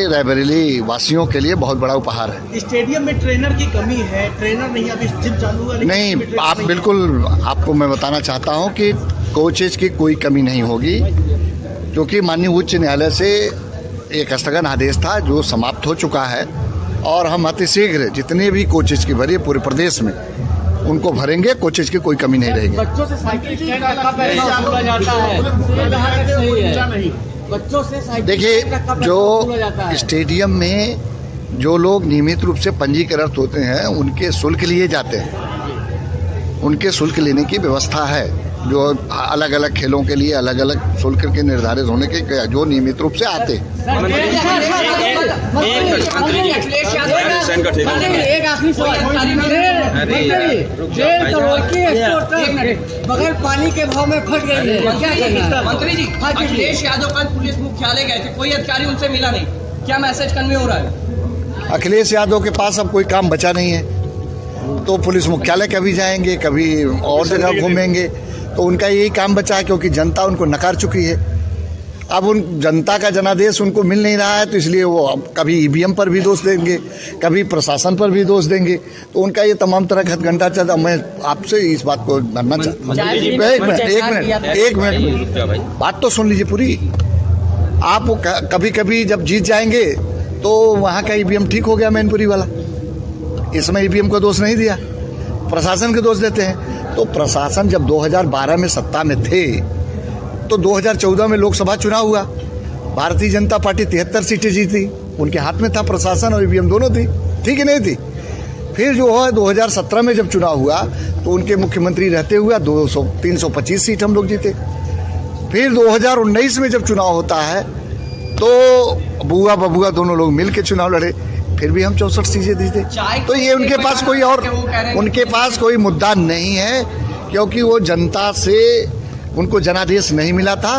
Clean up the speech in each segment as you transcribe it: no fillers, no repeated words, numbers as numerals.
रायबरेली वासियों के लिए बहुत बड़ा उपहार है। स्टेडियम में ट्रेनर की कमी है, ट्रेनर नहीं, अभी जिम चालू हुआ नहीं, आप बिल्कुल, आपको मैं बताना चाहता हूं कि कोचेज की कोई कमी नहीं होगी, क्योंकि माननीय उच्च न्यायालय से एक स्थगन आदेश था जो समाप्त हो चुका है और हम अतिशीघ्र जितने भी कोचेज की भरी पूरे प्रदेश में उनको भरेंगे, कोचेज की कोई कमी नहीं रहेगी। बच्चों से साइकिल जाता है, बच्चों से देखिए, जो स्टेडियम में जो लोग नियमित रूप से पंजीकृत होते हैं उनके शुल्क लिए जाते हैं, उनके शुल्क लेने की व्यवस्था है। जो अलग अलग खेलों के लिए अलग अलग शुल्क के निर्धारित होने के जो नियमित रूप से आते हैं। बगैर पानी के भाव में फट गई है। मंत्री जी, अखिलेश यादव कल पुलिस मुख्यालय गए थे, कोई अधिकारी उनसे मिला नहीं, क्या मैसेज कन्वे हो रहा है? अखिलेश यादव के पास अब कोई काम बचा नहीं है, तो पुलिस मुख्यालय कभी जाएंगे, कभी और जगह घूमेंगे, तो उनका यही काम बचा है, क्योंकि जनता उनको नकार चुकी है। अब उन जनता का जनादेश उनको मिल नहीं रहा है, तो इसलिए वो अब कभी ईवीएम पर भी दोष देंगे, कभी प्रशासन पर भी दोष देंगे, तो उनका ये तमाम तरह का हथकंडा चलता। मैं आपसे इस बात को जानना चाहता हूँ। एक मिनट, बात तो सुन लीजिए पूरी। आप कभी कभी जब जीत जाएंगे तो वहाँ का ईवीएम ठीक हो गया, मैनपुरी वाला, इसमें ईवीएम को दोष नहीं दिया, प्रशासन के दोष देते हैं। तो प्रशासन जब 2012 में सत्ता में थे तो 2014 में लोकसभा चुनाव हुआ, भारतीय जनता पार्टी 73 सीटें जीती, उनके हाथ में था प्रशासन और ईवीएम दोनों थी, थी कि नहीं थी। फिर जो है 2017 में जब चुनाव हुआ तो उनके मुख्यमंत्री रहते हुए 325 सीट हम लोग जीते। फिर 2019 में जब चुनाव होता है तो बुआ बबुआ दोनों लोग मिल के चुनाव लड़े, फिर भी हम 64 सीटें जीते। तो ये उनके पास कोई और, उनके पास कोई मुद्दा नहीं है, क्योंकि वो जनता से उनको जनादेश नहीं मिला था।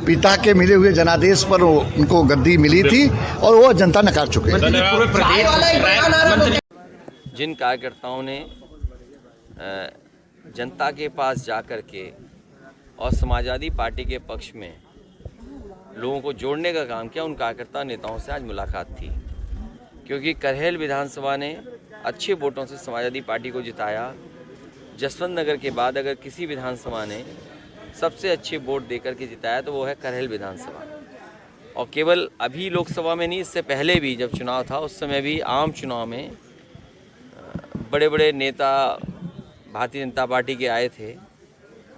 पिता के मिले हुए जनादेश पर उनको गद्दी मिली थी और वो जनता नकार चुके हैं। जिन कार्यकर्ताओं ने जनता के पास जाकर के और समाजवादी पार्टी के पक्ष में लोगों को जोड़ने का काम किया, उन कार्यकर्ता नेताओं से आज मुलाकात थी, क्योंकि करहल विधानसभा ने अच्छे वोटों से समाजवादी पार्टी को जिताया। जसवंत नगर के बाद अगर किसी विधानसभा ने सबसे अच्छे वोट देकर के जिताया तो वो है करहल विधानसभा। और केवल अभी लोकसभा में नहीं, इससे पहले भी जब चुनाव था उस समय भी आम चुनाव में बड़े बड़े नेता भारतीय जनता पार्टी के आए थे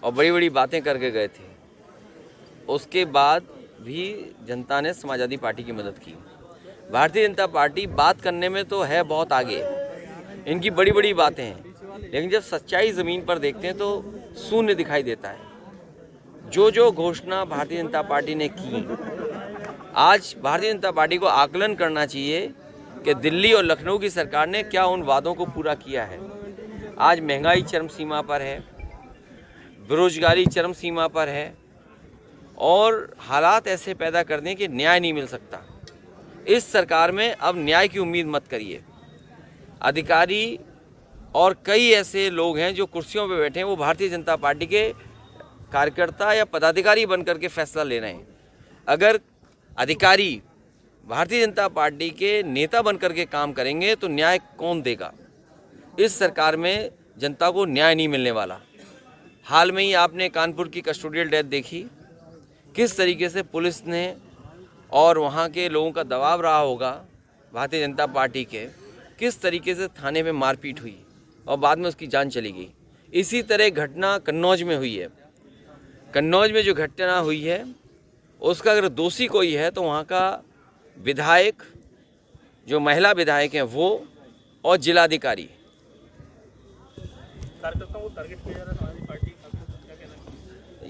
और बड़ी बड़ी बातें करके गए थे। उसके बाद भी जनता ने समाजवादी पार्टी की मदद की। भारतीय जनता पार्टी बात करने में तो है बहुत आगे, इनकी बड़ी बड़ी बातें हैं, लेकिन जब सच्चाई ज़मीन पर देखते हैं तो शून्य दिखाई देता है। जो घोषणा भारतीय जनता पार्टी ने की, आज भारतीय जनता पार्टी को आकलन करना चाहिए कि दिल्ली और लखनऊ की सरकार ने क्या उन वादों को पूरा किया है। आज महंगाई चरम सीमा पर है, बेरोजगारी चरम सीमा पर है और हालात ऐसे पैदा कर दें कि न्याय नहीं मिल सकता। इस सरकार में अब न्याय की उम्मीद मत करिए। अधिकारी और कई ऐसे लोग हैं जो कुर्सियों पर बैठे हैं, वो भारतीय जनता पार्टी के कार्यकर्ता या पदाधिकारी बनकर के फैसला ले रहे हैं। अगर अधिकारी भारतीय जनता पार्टी के नेता बनकर के काम करेंगे तो न्याय कौन देगा? इस सरकार में जनता को न्याय नहीं मिलने वाला। हाल में ही आपने कानपुर की कस्टोडियल डेथ देखी, किस तरीके से पुलिस ने और वहाँ के लोगों का दबाव रहा होगा भारतीय जनता पार्टी के, किस तरीके से थाने में मारपीट हुई और बाद में उसकी जान चली गई। इसी तरह घटना कन्नौज में हुई है। कन्नौज में जो घटना हुई है उसका अगर दोषी कोई है तो वहाँ का विधायक, जो महिला विधायक हैं वो, और जिलाधिकारी।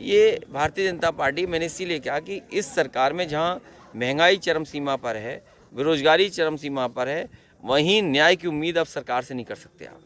ये भारतीय जनता पार्टी, मैंने इसीलिए कहा कि इस सरकार में जहाँ महंगाई चरम सीमा पर है, बेरोजगारी चरम सीमा पर है, वहीं न्याय की उम्मीद अब सरकार से नहीं कर सकते आप।